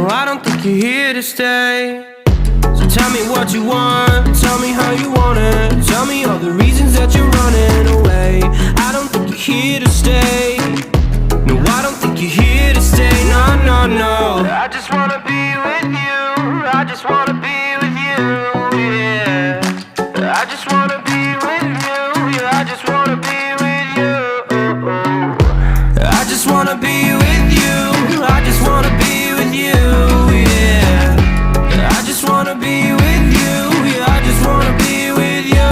No, I don't think you're here to stay. So tell me what you want, tell me how you want it. Tell me all the reasons that you're running away. I don't think you're here to stay. No, I don't think you're here to stay. No, no, no. I just wanna be with you. I just wanna be with you, yeah. I just wanna be with you, yeah. I just wanna be with you. I just wanna be with you. I just wanna be with you, yeah. I just wanna be with you, yeah. I just wanna be with you.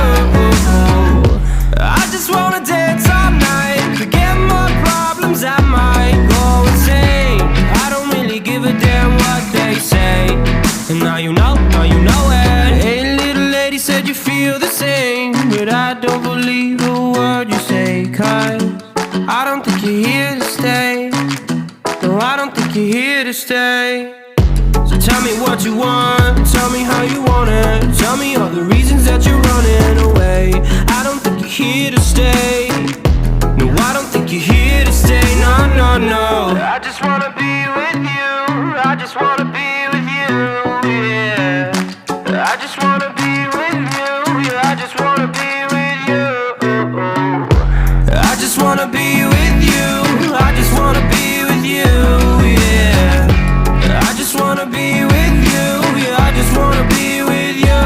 I just wanna dance all night, forget my problems, I might go insane. I don't really give a damn what they say. And now you know it. Hey, little lady said you feel the same, but I don't believe a word you say, 'cause I don't think you're here to stay. No, I don't think you're here to stay. So tell me what you want, tell me how you want it. Tell me all the reasons that you're running away. I don't think you're here to stay. No, I don't think you're here to stay. No, no, no. I just wanna be with you. I just wanna be with you, yeah. I just wanna be with you, yeah. I just wanna be with you. I just wanna be with you. I just wanna be with you, yeah. I just wanna be with you, yeah. I just wanna be with you.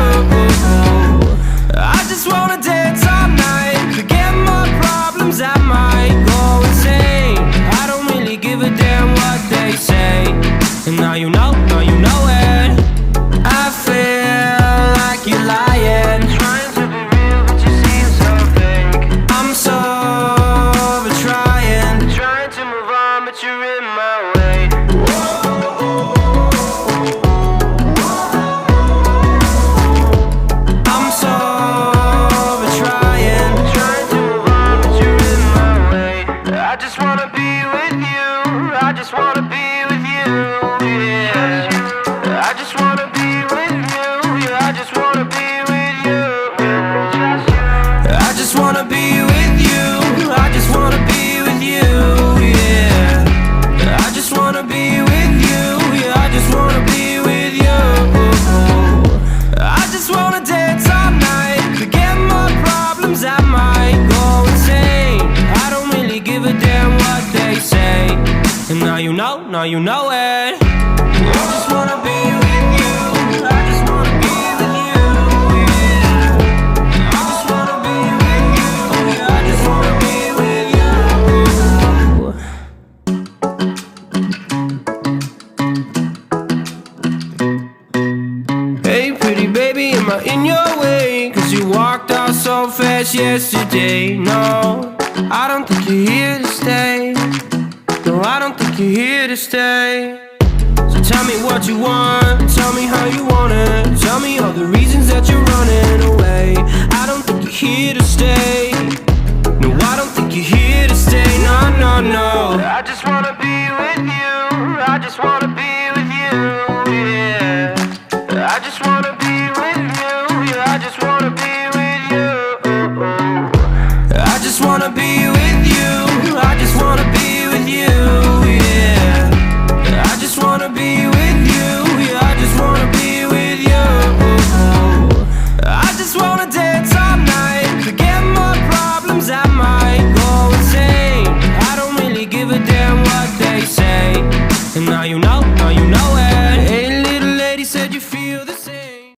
I just wanna dance all night, forget my problems, I might go insane. I don't really give a damn what they say. And now you know it. I feel like you're lying, trying to be real, but you seem so fake. I'm so over trying to move on, but you're in my way. I'm so over trying to move on, but you're in my way. I just wanna be with you. I just wanna be with you, yeah. I just wanna be with you, yeah. I just wanna be with you. I just wanna be with you. I just wanna be with you, yeah. I just wanna be with you, yeah. I just wanna be with you. I just wanna dance all night, forget my problems, I might go insane. I don't really give a damn what they say. And now you know it. I just wanna be with you. I just wanna be with you, yeah. I just wanna be with you, yeah. I just wanna be with you. Hey, pretty baby, am I in your way? 'Cause you walked out so fast yesterday. No, I don't think you're here to stay. No, I don't think you're here to stay. So tell me what you want, tell me how you want it. Tell me all the reasons that you're running away. I don't think you're here to stay. No, I don't think you're here to stay. No, no, no. I just wanna be with you. I just wanna be with you, yeah. I just wanna be with you, yeah. I just wanna be with you. I just wanna be with you. I just wanna be with you, yeah. I just wanna be with you, yeah. I just wanna be with you. I just wanna dance all night, forget my problems, I might go insane. I don't really give a damn what they say. And now you know